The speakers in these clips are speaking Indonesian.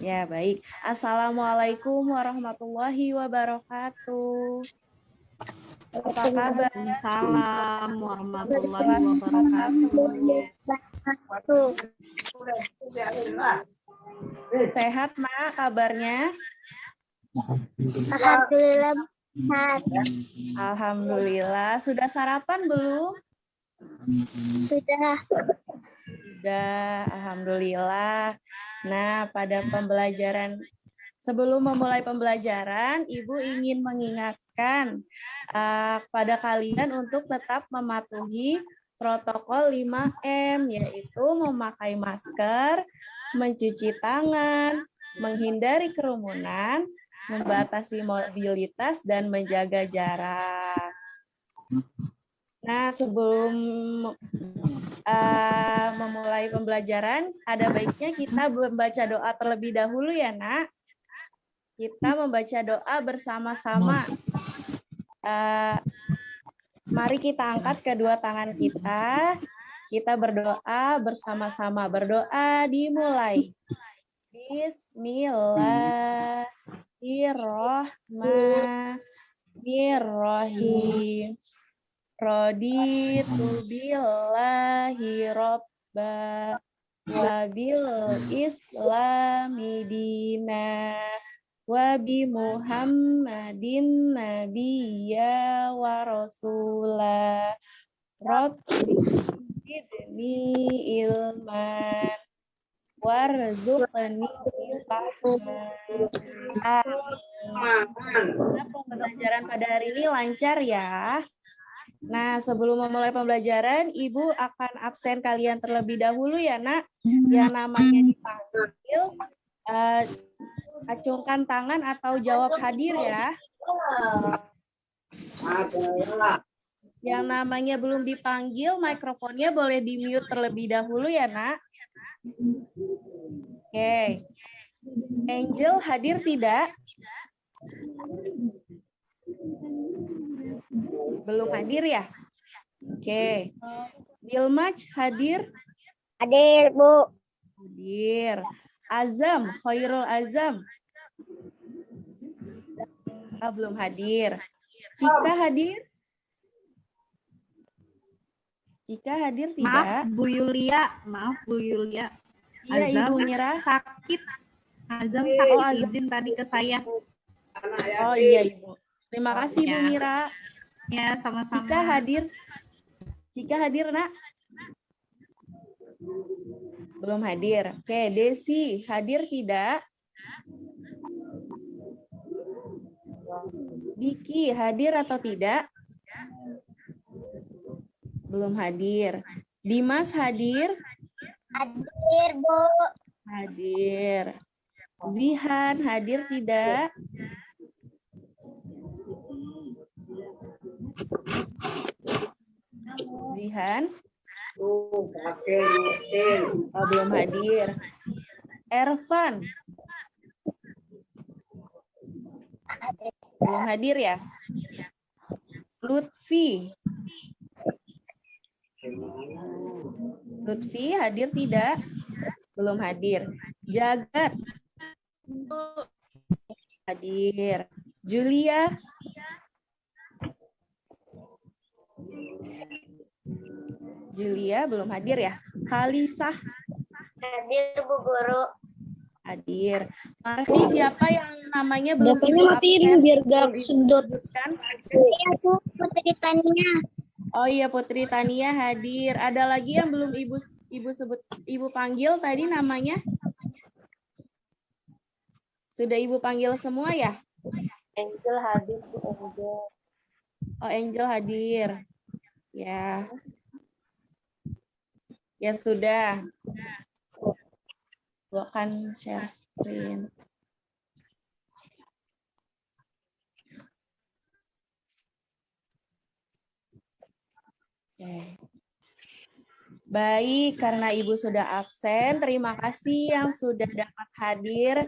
Ya, baik. Assalamualaikum warahmatullahi wabarakatuh. Apa kabar? Waalaikumsalam warahmatullahi wabarakatuh. Sehat, Mak, kabarnya? Alhamdulillah. Alhamdulillah. Sudah sarapan belum? Sudah. Sudah, alhamdulillah. Nah, pada sebelum memulai pembelajaran, Ibu ingin mengingatkan pada kalian untuk tetap mematuhi protokol 5M, yaitu memakai masker, mencuci tangan, menghindari kerumunan, membatasi mobilitas, dan menjaga jarak. Nah, sebelum memulai pembelajaran, ada baiknya kita membaca doa terlebih dahulu ya, Nak. Kita membaca doa bersama-sama. Mari kita angkat kedua tangan kita. Kita berdoa bersama-sama. Berdoa dimulai. Bismillahirrahmanirrahim. Raditu billahi robba wa bil islami dina wa bi Muhammadin nabiyya wa rasula rabbi zidni ilman warzuqni fahman. Pembelajaran pada hari ini lancar ya. Nah, sebelum memulai pembelajaran, Ibu akan absen kalian terlebih dahulu ya, Nak. Yang namanya dipanggil, acungkan tangan atau jawab hadir ya. Yang namanya belum dipanggil, mikrofonnya boleh di-mute terlebih dahulu ya, Nak. Oke. Angel hadir tidak? Belum hadir ya? Oke. Dilmaj hadir? Hadir, Bu. Hadir. Azam, Khairul Azam. Belum hadir. Cika hadir? Cika hadir tidak? Maaf Bu Yulia. Iya, Azam Ibu Mira. sakit. Azam sakit, izin tadi ke saya. Oh iya, Ibu. Terima kasih, Bu Mira. Ya, sama-sama. Cika hadir? Cika hadir, Nak? Belum hadir. Oke, Desi hadir tidak? Diki hadir atau tidak? Belum hadir. Dimas hadir? Hadir, Bu. Hadir. Zihan hadir tidak? Zihan? Belum hadir. Ervan? Belum hadir ya? Lutfi? Lutfi hadir tidak? Belum hadir. Jagat? Hadir. Julia? Julia belum hadir ya? Khalisah? Hadir, Bu Guru. Hadir. Masih siapa yang namanya belum Datanya Ibu matiin absen? biar gak sedot. Iya, Bu, Putri Tania. Oh iya, Putri Tania hadir. Ada lagi yang belum Ibu sebut, Ibu panggil tadi namanya? Sudah Ibu panggil semua ya? Angel hadir, Bu Angel. Oh, Angel hadir. Ya. Ya sudah. Gua akan share screen. Oke. Baik, karena Ibu sudah absen, terima kasih yang sudah dapat hadir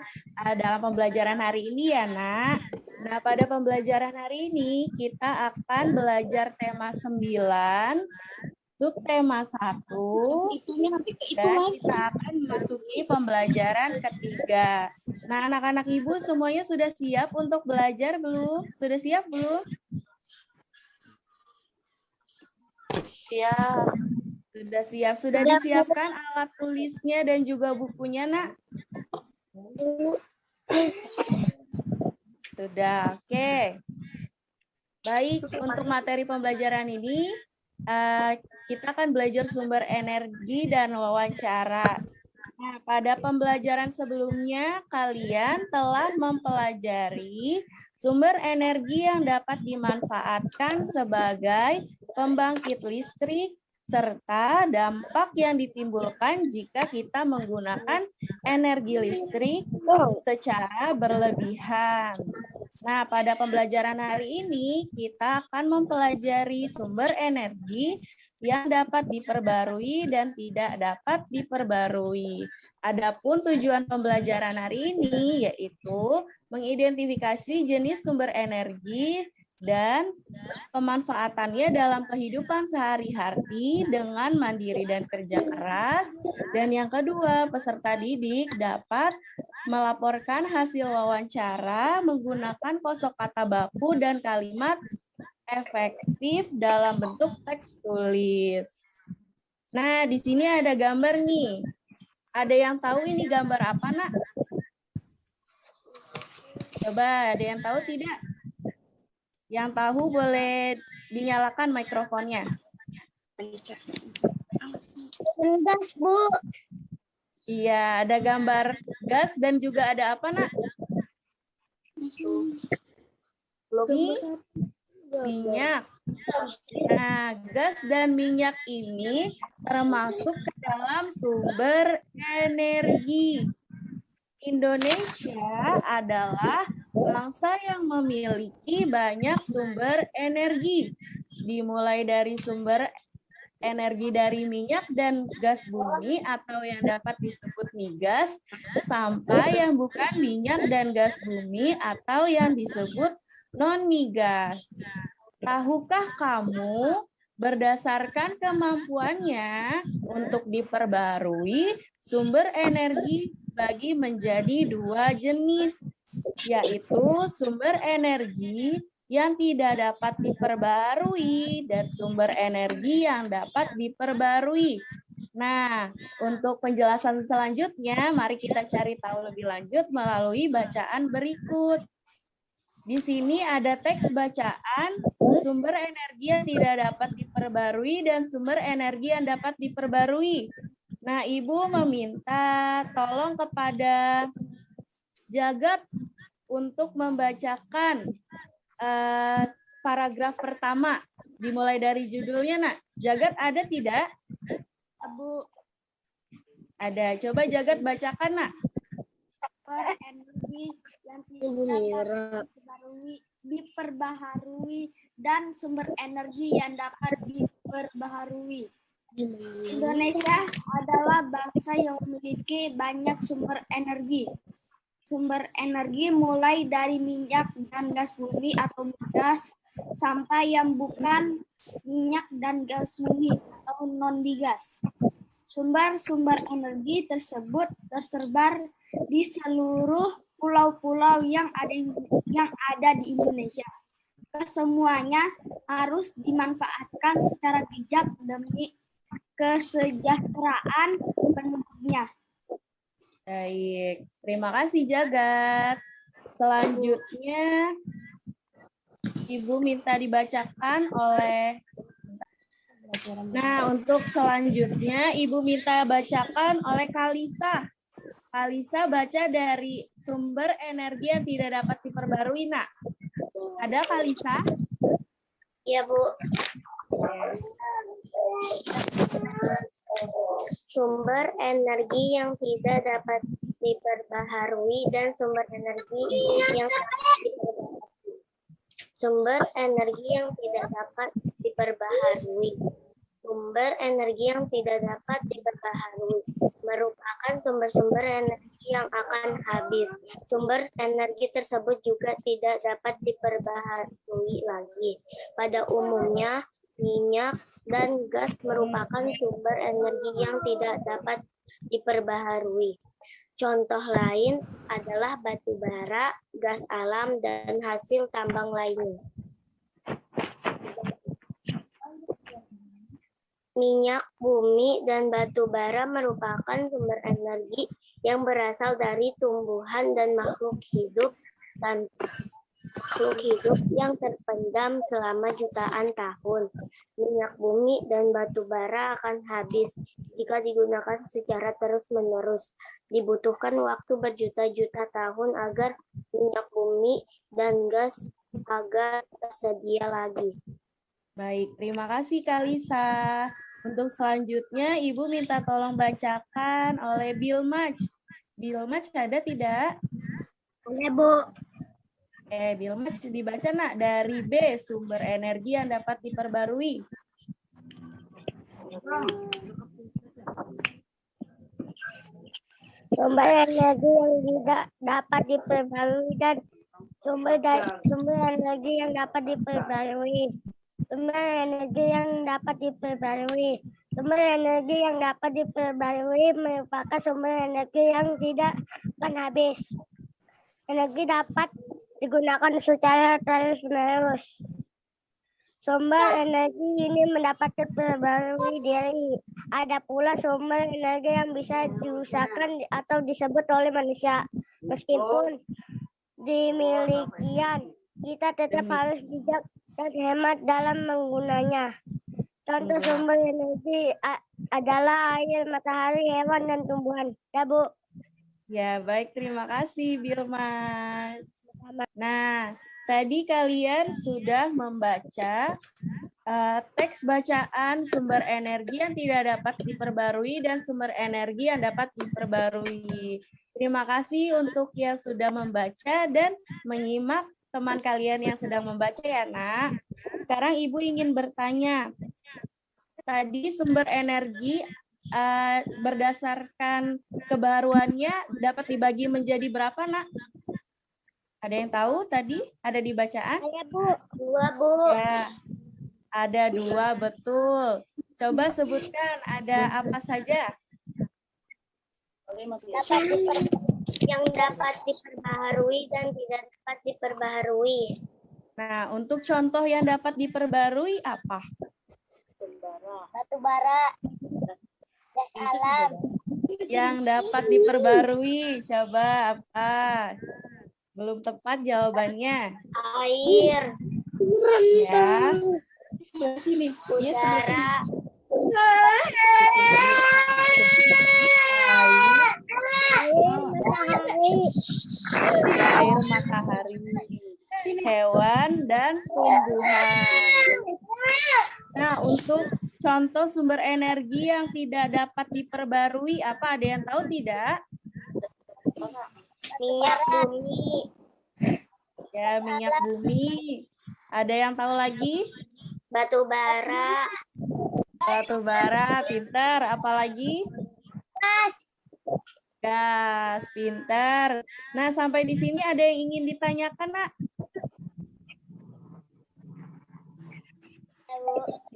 dalam pembelajaran hari ini ya, Nak. Nah, pada pembelajaran hari ini kita akan belajar tema 9, subtema 1, dan kita akan memasuki pembelajaran ketiga. Nah, anak-anak Ibu semuanya sudah siap untuk belajar belum? Sudah siap belum? Siap. Sudah siap. Sudah disiapkan alat tulisnya dan juga bukunya, Nak? Sudah, oke. Baik, untuk materi pembelajaran ini, kita akan belajar sumber energi dan wawancara. Nah, pada pembelajaran sebelumnya, kalian telah mempelajari sumber energi yang dapat dimanfaatkan sebagai pembangkit listrik, serta dampak yang ditimbulkan jika kita menggunakan energi listrik secara berlebihan. Nah, pada pembelajaran hari ini, kita akan mempelajari sumber energi yang dapat diperbarui dan tidak dapat diperbarui. Adapun tujuan pembelajaran hari ini yaitu mengidentifikasi jenis sumber energi dan pemanfaatannya dalam kehidupan sehari-hari dengan mandiri dan kerja keras. Dan yang kedua, peserta didik dapat melaporkan hasil wawancara menggunakan kosakata baku dan kalimat efektif dalam bentuk teks tulis. Nah, di sini ada gambar nih. Ada yang tahu ini gambar apa, Nak? Coba, ada yang tahu tidak? Yang tahu boleh dinyalakan mikrofonnya. Gas, Bu. Iya, ada gambar gas dan juga ada apa, Nak? Minyak. Nah, gas dan minyak ini termasuk ke dalam sumber energi. Indonesia adalah bangsa yang memiliki banyak sumber energi, dimulai dari sumber energi dari minyak dan gas bumi atau yang dapat disebut migas, sampai yang bukan minyak dan gas bumi atau yang disebut non-migas. Tahukah kamu berdasarkan kemampuannya untuk diperbarui sumber energi bagi menjadi dua jenis, yaitu sumber energi yang tidak dapat diperbarui dan sumber energi yang dapat diperbarui. Nah, untuk penjelasan selanjutnya, mari kita cari tahu lebih lanjut melalui bacaan berikut. Di sini ada teks bacaan sumber energi yang tidak dapat diperbarui dan sumber energi yang dapat diperbarui. Nah, Ibu meminta tolong kepada Jagat untuk membacakan paragraf pertama. Dimulai dari judulnya, Nak. Jagat ada tidak? Bu. Ada. Coba Jagat bacakan, Nak. Sumber energi yang tidak diperbaharui dan sumber energi yang dapat diperbaharui. Indonesia adalah bangsa yang memiliki banyak sumber energi. Sumber energi mulai dari minyak dan gas bumi atau migas sampai yang bukan minyak dan gas bumi atau non-migas. Sumber-sumber energi tersebut tersebar di seluruh pulau-pulau yang ada di Indonesia. Kesemuanya harus dimanfaatkan secara bijak demi kesejahteraan penduduknya. Baik, terima kasih Jagat. Selanjutnya, Ibu minta dibacakan oleh... Nah, untuk selanjutnya, Ibu minta bacakan oleh Kalisa. Kalisa baca dari sumber energi yang tidak dapat diperbarui, Nak. Ada Kalisa? Iya, Bu. Sumber energi yang tidak dapat diperbaharui dan sumber energi yang sumber energi yang tidak dapat diperbaharui. Sumber energi yang tidak dapat diperbaharui merupakan sumber-sumber energi yang akan habis. Sumber energi tersebut juga tidak dapat diperbaharui lagi. Pada umumnya, minyak dan gas merupakan sumber energi yang tidak dapat diperbaharui. Contoh lain adalah batu bara, gas alam, dan hasil tambang lainnya. Minyak bumi dan batu bara merupakan sumber energi yang berasal dari tumbuhan dan makhluk hidup yang terpendam selama jutaan tahun. Minyak bumi dan batu bara akan habis jika digunakan secara terus-menerus. Dibutuhkan waktu berjuta-juta tahun agar minyak bumi dan gas agar tersedia lagi. Baik, terima kasih Kak Lisa. Untuk selanjutnya, Ibu minta tolong bacakan oleh Bilmaj. Bilmaj ada tidak? Ada, Bu. Bilmaj dibaca nak dari B, sumber energi yang dapat diperbarui. Sumber energi yang tidak dapat diperbarui dan sumber energi yang dapat diperbarui. Sumber energi yang dapat diperbarui. Sumber energi yang dapat diperbarui merupakan sumber energi yang tidak akan habis. Energi dapat digunakan secara terus-menerus. Sumber energi ini mendapat diperbarui diri. Ada pula sumber energi yang bisa diusahakan atau disebut oleh manusia. Meskipun demikian, kita tetap harus bijak dan hemat dalam menggunanya. Contoh sumber energi adalah air, matahari, hewan, dan tumbuhan. Ya, Bu. Ya, baik. Terima kasih, Bilmaj. Nah, tadi kalian sudah membaca teks bacaan sumber energi yang tidak dapat diperbarui dan sumber energi yang dapat diperbarui. Terima kasih untuk yang sudah membaca dan menyimak teman kalian yang sedang membaca ya, Nak. Sekarang Ibu ingin bertanya. Tadi sumber energi berdasarkan kebaruannya dapat dibagi menjadi berapa, Nak? Ada yang tahu tadi? Ada di bacaan? Ada, Bu. 2, Bu. Ya, ada 2, betul. Coba sebutkan ada apa saja? Yang dapat diperbaharui dan tidak dapat diperbaharui. Nah, untuk contoh yang dapat diperbarui apa? Batu bara, gas alam. Yang dapat diperbarui, coba apa? Belum tepat jawabannya. Air, Ya. udara, Air, matahari, hewan, dan tumbuhan. Nah, untuk contoh sumber energi yang tidak dapat diperbarui, apa? Ada yang tahu tidak? minyak bumi, Ya, minyak bumi. Ada yang tahu lagi? batu bara, Batu bara, pintar. Apalagi? Gas, pintar. Nah, sampai di sini ada yang ingin ditanyakan, Nak?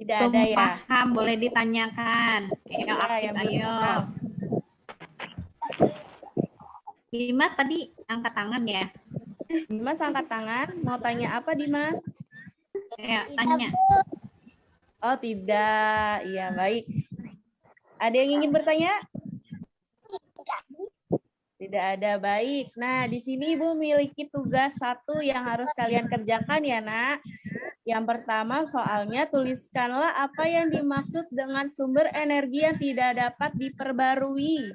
Tidak ada ya? Paham, boleh ditanyakan. Ayo, Ya, aktif, yang belum ayo. paham. Dimas tadi angkat tangan ya? Dimas angkat tangan. Mau tanya apa, Dimas? Ayo, tanya. Oh, tidak. Iya, baik. Ada yang ingin bertanya? Tidak ada. Baik. Nah, di sini Ibu memiliki tugas 1 yang harus kalian kerjakan ya, Nak. Yang pertama soalnya tuliskanlah apa yang dimaksud dengan sumber energi yang tidak dapat diperbarui.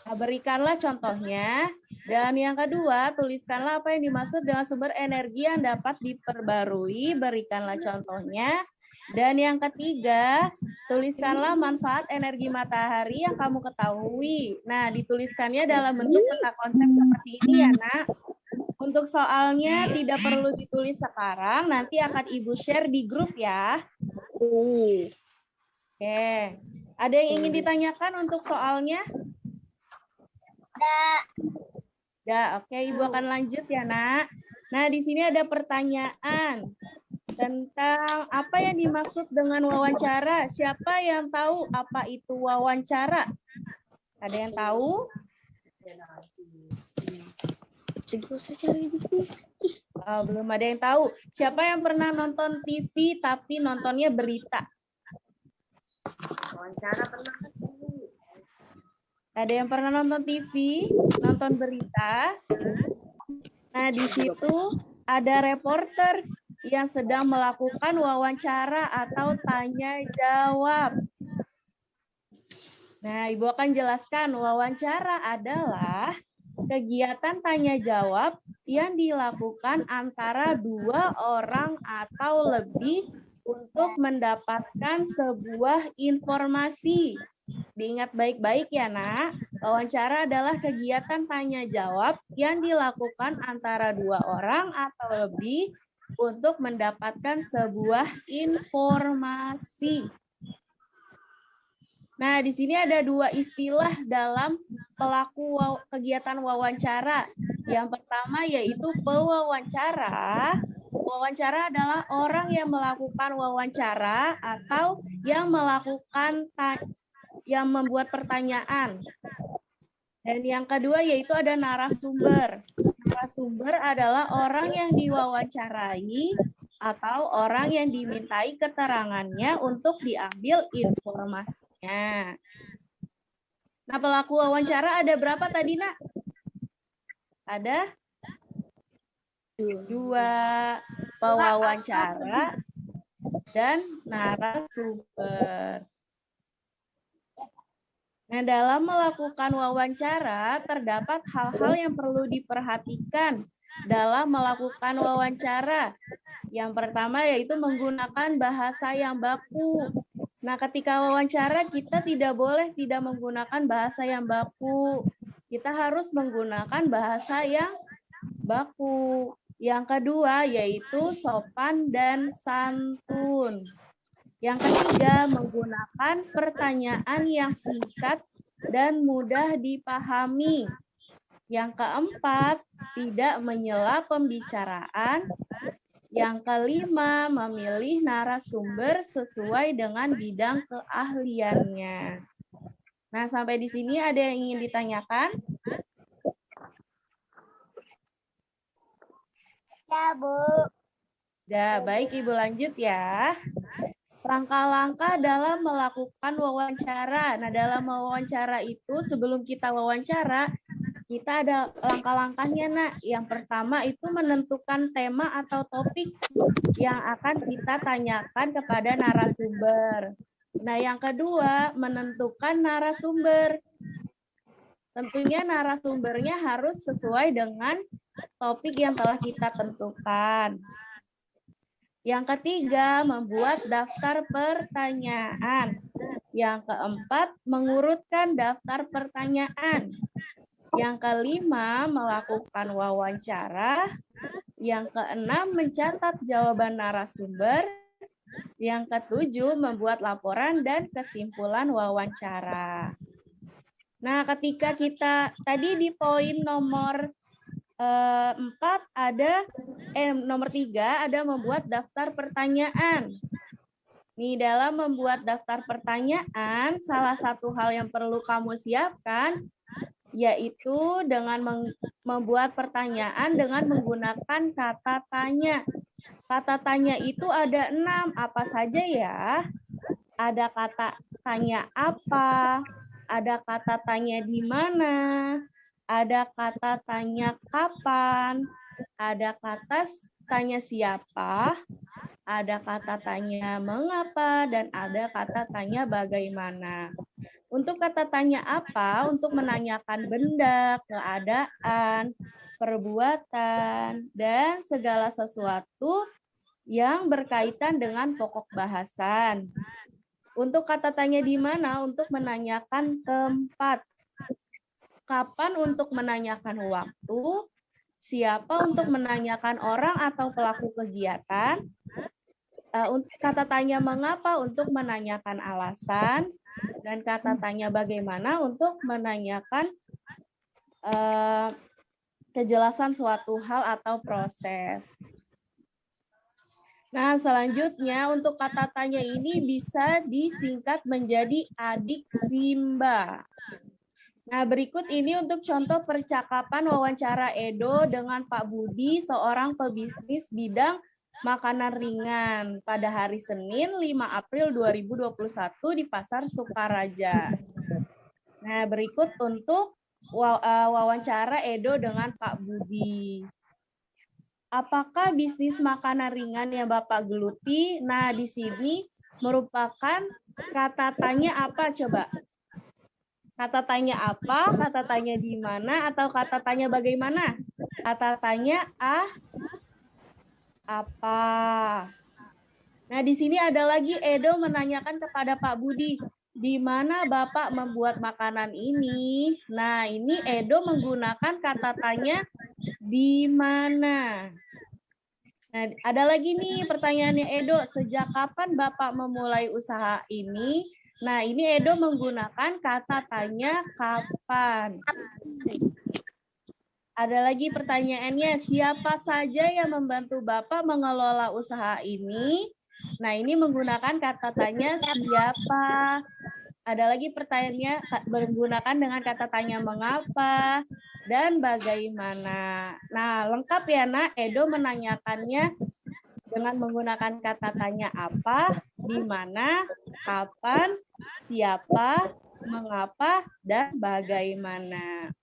Nah, berikanlah contohnya. Dan yang kedua, tuliskanlah apa yang dimaksud dengan sumber energi yang dapat diperbarui. Berikanlah contohnya. Dan yang ketiga, tuliskanlah manfaat energi matahari yang kamu ketahui. Nah, dituliskannya dalam bentuk peta konsep seperti ini ya, Nak. Untuk soalnya tidak perlu ditulis sekarang, nanti akan Ibu share di grup ya. Oke. Ada yang ingin ditanyakan untuk soalnya? Ya, oke, Ibu akan lanjut ya, Nak. Nah, di sini ada pertanyaan tentang apa yang dimaksud dengan wawancara. Siapa yang tahu apa itu wawancara? Ada yang tahu? Belum ada yang tahu. Siapa yang pernah nonton TV tapi nontonnya berita? Ada yang pernah nonton TV, nonton berita? Nah, di situ ada reporter yang sedang melakukan wawancara atau tanya jawab. Nah, Ibu akan jelaskan wawancara adalah kegiatan tanya jawab yang dilakukan antara 2 orang atau lebih untuk mendapatkan sebuah informasi. Diingat baik-baik ya, Nak. Wawancara adalah kegiatan tanya jawab yang dilakukan antara 2 orang atau lebih untuk mendapatkan sebuah informasi. Nah, di sini ada 2 istilah dalam pelaku kegiatan wawancara. Yang pertama yaitu pewawancara. Wawancara adalah orang yang melakukan wawancara atau yang membuat pertanyaan. Dan yang kedua yaitu ada narasumber. Narasumber adalah orang yang diwawancarai atau orang yang dimintai keterangannya untuk diambil informasinya. Nah, pelaku wawancara ada berapa tadi, Nak? Ada 2 pewawancara dan narasumber. Nah, dalam melakukan wawancara, terdapat hal-hal yang perlu diperhatikan dalam melakukan wawancara. Yang pertama yaitu menggunakan bahasa yang baku. Nah, ketika wawancara kita tidak boleh tidak menggunakan bahasa yang baku. Kita harus menggunakan bahasa yang baku. Yang kedua yaitu sopan dan santun. Yang ketiga, menggunakan pertanyaan yang singkat dan mudah dipahami. Yang keempat, tidak menyela pembicaraan. Yang kelima, memilih narasumber sesuai dengan bidang keahliannya. Nah, sampai di sini ada yang ingin ditanyakan? Ya, Bu. Ya, baik, Ibu lanjut ya. Langkah-langkah dalam melakukan wawancara. Nah, dalam wawancara itu sebelum kita wawancara, kita ada langkah-langkahnya, Nak. Yang pertama itu menentukan tema atau topik yang akan kita tanyakan kepada narasumber. Nah, yang kedua, menentukan narasumber. Tentunya narasumbernya harus sesuai dengan topik yang telah kita tentukan. Yang ketiga, membuat daftar pertanyaan. Yang keempat, mengurutkan daftar pertanyaan. Yang kelima, melakukan wawancara. Yang keenam, mencatat jawaban narasumber. Yang ketujuh, membuat laporan dan kesimpulan wawancara. Nah, ketika kita tadi di poin nomor 4 ada nomor 3 ada membuat daftar pertanyaan. Nih, dalam membuat daftar pertanyaan, salah satu hal yang perlu kamu siapkan yaitu dengan membuat pertanyaan dengan menggunakan kata tanya. Kata tanya itu ada 6, apa saja ya? Ada kata tanya apa, ada kata tanya di mana, ada kata tanya kapan, ada kata tanya siapa, ada kata tanya mengapa, dan ada kata tanya bagaimana. Untuk kata tanya apa, untuk menanyakan benda, keadaan, perbuatan, dan segala sesuatu yang berkaitan dengan pokok bahasan. Untuk kata tanya di mana, untuk menanyakan tempat. Kapan untuk menanyakan waktu, siapa untuk menanyakan orang atau pelaku kegiatan, kata tanya mengapa untuk menanyakan alasan, dan kata tanya bagaimana untuk menanyakan kejelasan suatu hal atau proses. Nah, selanjutnya untuk kata tanya ini bisa disingkat menjadi adik Simba. Nah, berikut ini untuk contoh percakapan wawancara Edo dengan Pak Budi, seorang pebisnis bidang makanan ringan pada hari Senin 5 April 2021 di Pasar Sukaraja. Nah, berikut untuk wawancara Edo dengan Pak Budi. Apakah bisnis makanan ringan yang Bapak geluti? Nah, di sini merupakan kata tanya apa coba? Kata tanya apa, kata tanya di mana, atau kata tanya bagaimana? Kata tanya apa. Nah, di sini ada lagi Edo menanyakan kepada Pak Budi, di mana Bapak membuat makanan ini? Nah, ini Edo menggunakan kata tanya di mana. Nah, ada lagi nih pertanyaannya Edo, sejak kapan Bapak memulai usaha ini? Nah, ini Edo menggunakan kata tanya kapan. Ada lagi pertanyaannya, siapa saja yang membantu Bapak mengelola usaha ini? Nah, ini menggunakan kata tanya siapa. Ada lagi pertanyaannya menggunakan dengan kata tanya mengapa dan bagaimana. Nah, lengkap ya, Nak. Edo menanyakannya dengan menggunakan kata tanya apa, di mana, kapan, siapa, mengapa, dan bagaimana.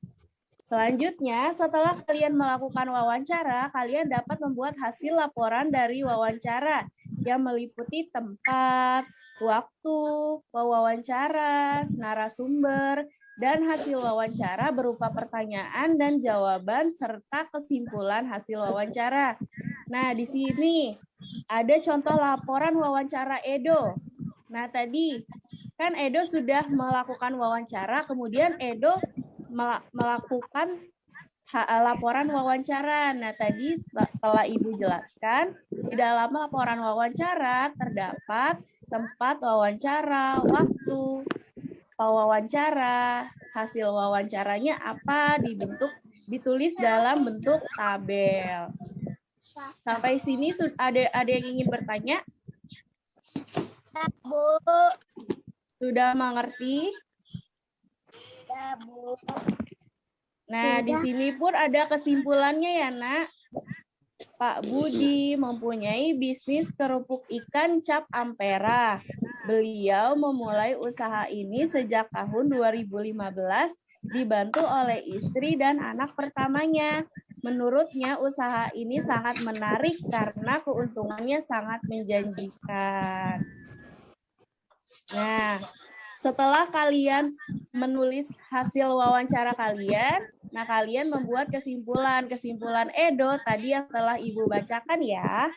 Selanjutnya, setelah kalian melakukan wawancara, kalian dapat membuat hasil laporan dari wawancara yang meliputi tempat, waktu, pewawancara, narasumber, dan hasil wawancara berupa pertanyaan dan jawaban serta kesimpulan hasil wawancara. Nah, di sini ada contoh laporan wawancara Edo. Nah, tadi kan Edo sudah melakukan wawancara, kemudian Edo melakukan laporan wawancara. Nah, tadi setelah Ibu jelaskan, di dalam laporan wawancara terdapat tempat wawancara, waktu wawancara, hasil wawancaranya apa, ditulis dalam bentuk tabel. Sampai sini ada yang ingin bertanya? Bu. Sudah mengerti? Ya, Bu. Nah, di sini pun ada kesimpulannya ya, Nak. Pak Budi mempunyai bisnis kerupuk ikan cap Ampera. Beliau memulai usaha ini sejak tahun 2015, dibantu oleh istri dan anak pertamanya. Menurutnya, usaha ini sangat menarik karena keuntungannya sangat menjanjikan. Nah, setelah kalian menulis hasil wawancara kalian, nah kalian membuat kesimpulan Edo tadi yang telah Ibu bacakan ya.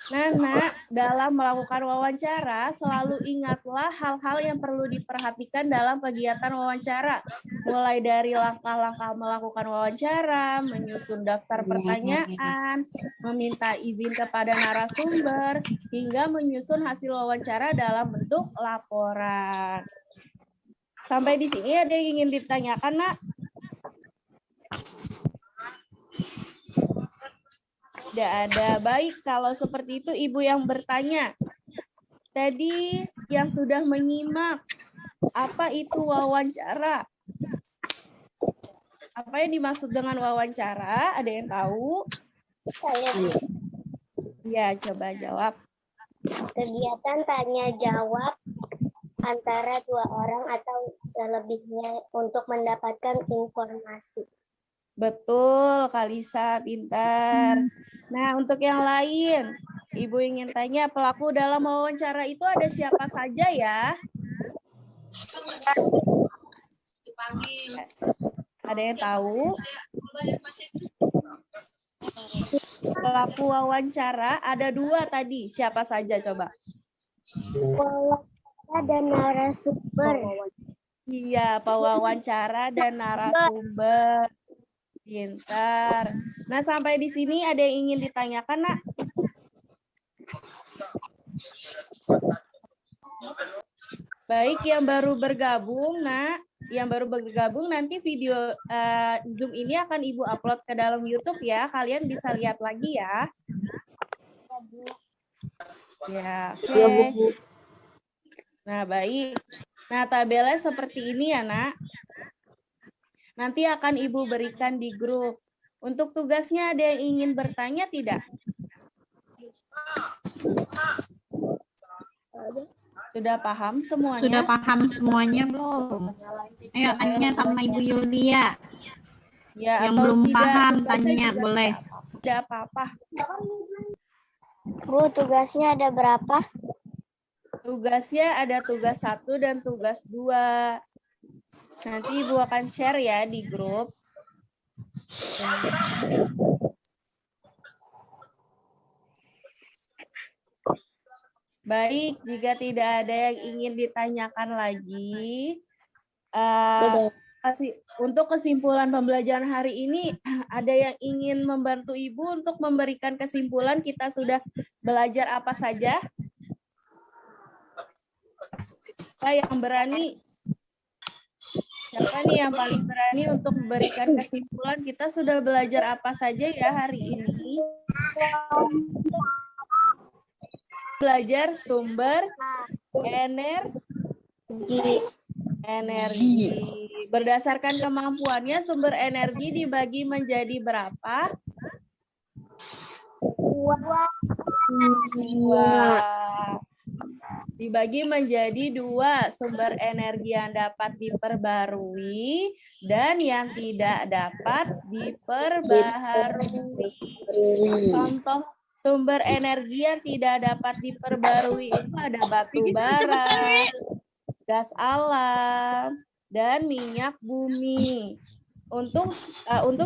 Nah, Nak, dalam melakukan wawancara, selalu ingatlah hal-hal yang perlu diperhatikan dalam kegiatan wawancara. Mulai dari langkah-langkah melakukan wawancara, menyusun daftar pertanyaan, meminta izin kepada narasumber, hingga menyusun hasil wawancara dalam bentuk laporan. Sampai di sini ada yang ingin ditanyakan, Nak? Tidak ada. Baik, kalau seperti itu Ibu yang bertanya. Tadi yang sudah menyimak, apa itu wawancara? Apa yang dimaksud dengan wawancara? Ada yang tahu? Saya Ya, coba jawab. kegiatan tanya jawab antara dua orang atau selebihnya untuk mendapatkan informasi. Betul, Kalisa, pintar. Nah, untuk yang lain, Ibu ingin tanya, pelaku dalam wawancara itu ada siapa saja ya? Ada yang tahu? Pelaku wawancara ada dua tadi. Siapa saja coba? Wawancara dan narasumber. Iya, pewawancara dan narasumber. Pintar. Nah, sampai di sini ada yang ingin ditanyakan, Nak? Baik, yang baru bergabung, Nak. Yang baru bergabung, nanti video Zoom ini akan Ibu upload ke dalam YouTube ya. Kalian bisa lihat lagi ya. Ya, oke. Nah, baik. Nah, tabelnya seperti ini ya, Nak. Nanti akan Ibu berikan di grup. Untuk tugasnya ada yang ingin bertanya tidak? Sudah paham semuanya? Sudah paham semuanya belum? Ayo tanya sama Ibu Yulia. Ya, Yang atau belum tidak, paham tugasnya tanya juga boleh. tidak apa-apa. Bu, tugasnya ada berapa? Tugasnya ada tugas 1 dan tugas 2. Nanti Ibu akan share ya di grup. Baik, jika tidak ada yang ingin ditanyakan lagi, untuk kesimpulan pembelajaran hari ini, ada yang ingin membantu Ibu untuk memberikan kesimpulan kita sudah belajar apa saja? Siapa yang berani? Siapa nih yang paling berani untuk memberikan kesimpulan kita sudah belajar apa saja ya hari ini? Belajar sumber energi. Berdasarkan kemampuannya, sumber energi dibagi menjadi berapa? 2. Dibagi menjadi 2, sumber energi yang dapat diperbarui dan yang tidak dapat diperbaharui. Contoh sumber energi yang tidak dapat diperbarui itu ada batu bara, gas alam, dan minyak bumi. Untuk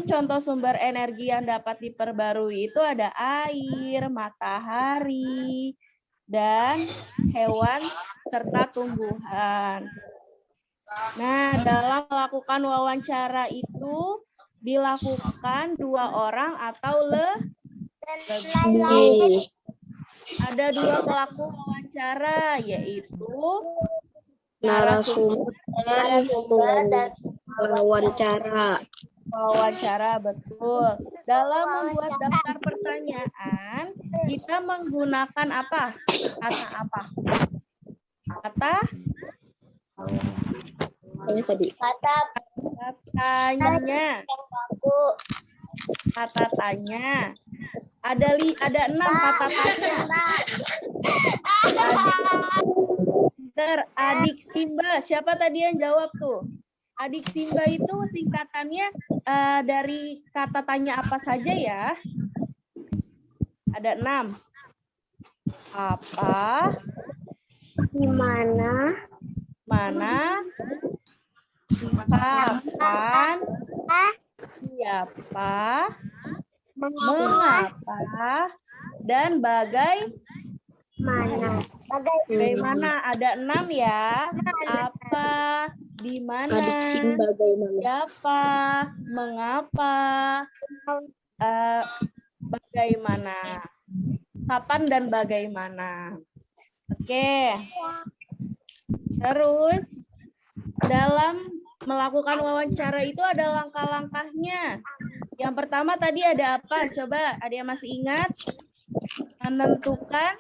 contoh sumber energi yang dapat diperbarui itu ada air, matahari, dan hewan serta tumbuhan. Nah, dalam melakukan wawancara itu dilakukan 2 orang atau lebih. Ada 2 pelaku wawancara, yaitu narasumber dan wawancara. Wawancara, betul. Dalam membuat daftar pertanyaan, kita menggunakan apa? Kata apa? Kata tanya. Kata tanya. Ada 6 kata tanya. Adik Simba. Siapa tadi yang jawab tuh? Adik Simba itu singkatannya dari kata tanya apa saja ya? Ada 6. Apa? Di mana? Mana? Kapan? Siapa? Mengapa? Dan bagaimana? Ada 6 ya. Apa? Di mana? Siapa? Mengapa? Bagaimana? Kapan dan bagaimana? Oke. Terus dalam melakukan wawancara itu ada langkah-langkahnya. Yang pertama tadi ada apa? Coba ada yang masih ingat? Menentukan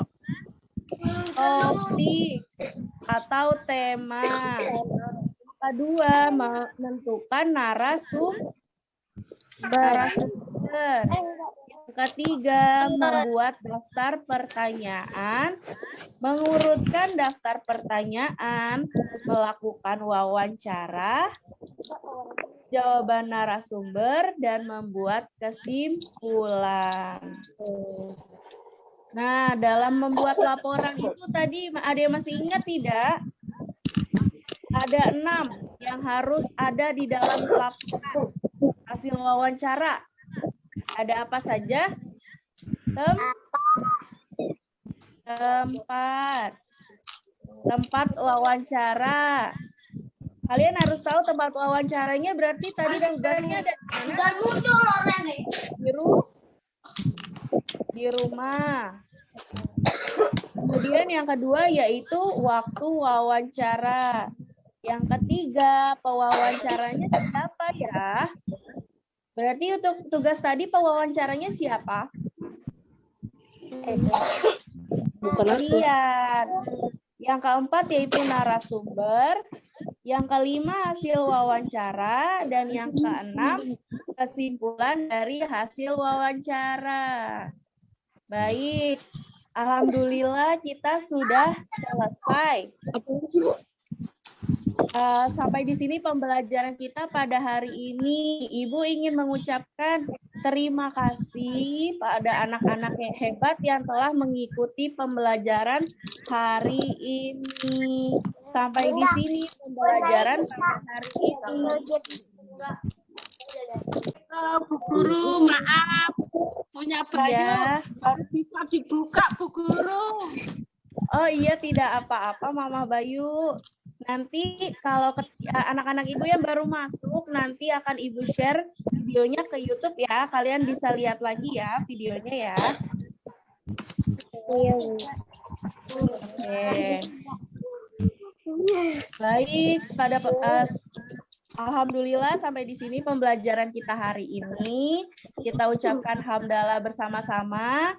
topik atau tema. Kedua, menentukan narasumber. Yang ketiga, membuat daftar pertanyaan, mengurutkan daftar pertanyaan, melakukan wawancara, jawaban narasumber, dan membuat kesimpulan. Nah, dalam membuat laporan itu tadi ada yang masih ingat tidak? Ada 6 yang harus ada di dalam laporan hasil wawancara. Ada apa saja? Tempat wawancara. Kalian harus tahu tempat wawancaranya, berarti tadi tugasnya ada di rumah. Kemudian yang kedua yaitu waktu wawancara. Yang ketiga, pewawancaranya siapa ya? Berarti untuk tugas tadi pewawancaranya siapa? Kalian. Yang keempat yaitu narasumber. Yang kelima hasil wawancara. Dan yang keenam kesimpulan dari hasil wawancara. Baik, alhamdulillah kita sudah selesai. Sampai di sini pembelajaran kita pada hari ini. Ibu ingin mengucapkan terima kasih pada anak-anak yang hebat yang telah mengikuti pembelajaran hari ini. Sampai di sini pembelajaran pada hari ini. Bu Guru, maaf. Punya Bayu Ya. harus bisa dibuka, Bu Guru. Oh iya, tidak apa-apa Mama Bayu. Nanti kalau anak-anak Ibu yang baru masuk, nanti akan Ibu share videonya ke YouTube ya. Kalian bisa lihat lagi ya videonya ya. Oke. Baik, alhamdulillah sampai di sini pembelajaran kita hari ini. Kita ucapkan hamdalah bersama-sama.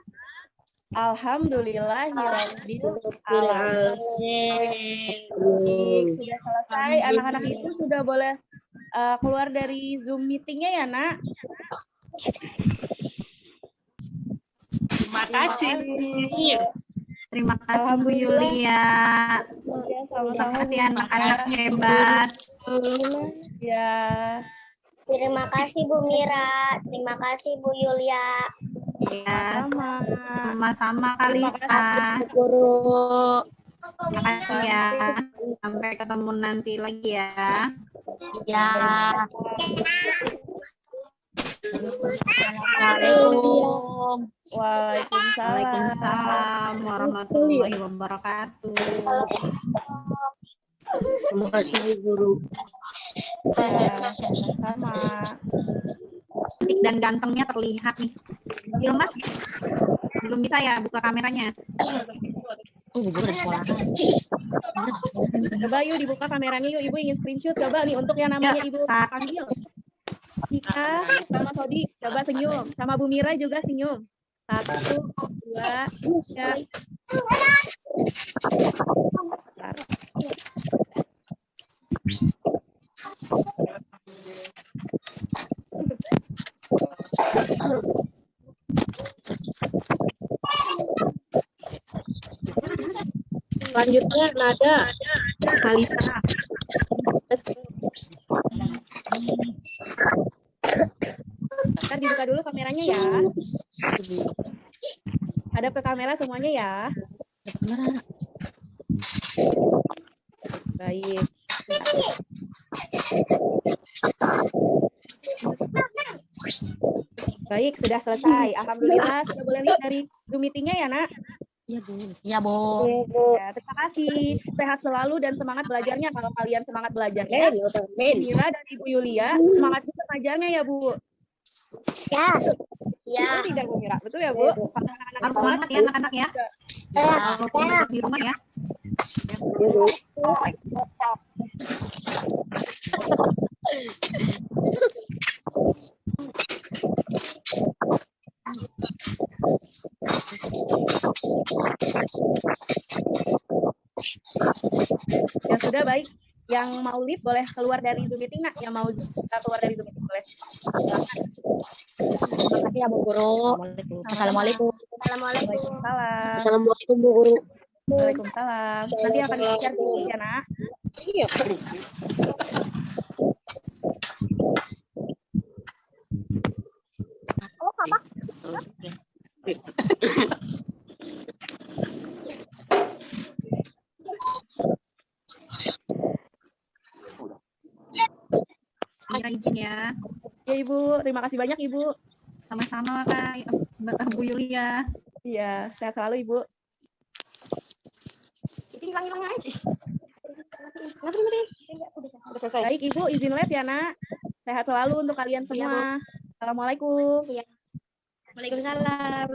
Alhamdulillahirabbil alamin. Sudah selesai. Anak-anak itu sudah boleh keluar dari Zoom meetingnya ya, Nak? Terima kasih. Terima kasih Bu Yulia. Ya, Terima sama-sama. kasih anak-anak hebat. Ya. Terima kasih Bu Mira, terima kasih Bu Yulia. Ya, Sama. sama-sama Terima Kalisa. kasih, Guru. Terima kasih ya. Sampai ketemu nanti lagi ya. Ya. Assalamualaikum. Waalaikumsalam. Waalaikumsalam warahmatullahi wabarakatuh. Terima kasih Bu Guru. Ya, sama. Cantik dan gantengnya terlihat nih. Mas, belum bisa ya buka kameranya. Coba yuk dibuka kameranya yuk. Ibu ingin screenshot. Coba nih untuk yang namanya Ya, Ibu panggil. Ika sama Sodi. Coba senyum. Sama Bu Mira juga senyum. 1, 2, 3. Bentar. Selanjutnya nada Kalisa. Ntar dibuka dulu kameranya ya. Ada ke kamera semuanya ya. Baik. Baik, sudah selesai. Alhamdulillah sudah boleh lihat dari Zoom meetingnya ya, Nak. Ya, Bu. Ya, terima kasih. Sehat selalu dan semangat belajarnya. Kalau kalian semangat belajarnya, Mira dan Ibu Yulia semangat juga ngajarnya ya, Bu. Ya. Ya. Betul tidak, Bu Mira? Betul ya, Bu? Kalau anak-anak Harus semangat, semangat ya anak-anak ya. Walaupun di rumah ya. Ya sudah, baik. Yang mau leave boleh keluar dari Zoom meeting, Nak. Yang mau keluar dari Zoom meeting boleh. Silakan. Terima kasih ya Bu Guru. Assalamualaikum. Waalaikumsalam. Assalamualaikum Bu Guru. Waalaikumsalam. Nanti akan di-share dulu ya, Nak. Iya. Mira izin ya. Ya, Ibu. Terima kasih banyak, Ibu. Sama-sama Kak Bu Yulia. Iya, sehat selalu, Ibu. Hilang-hilang aja. Udah selesai. Baik, Ibu, izin live ya, Nak. Sehat selalu untuk kalian semua. Assalamualaikum. Waalaikumsalam.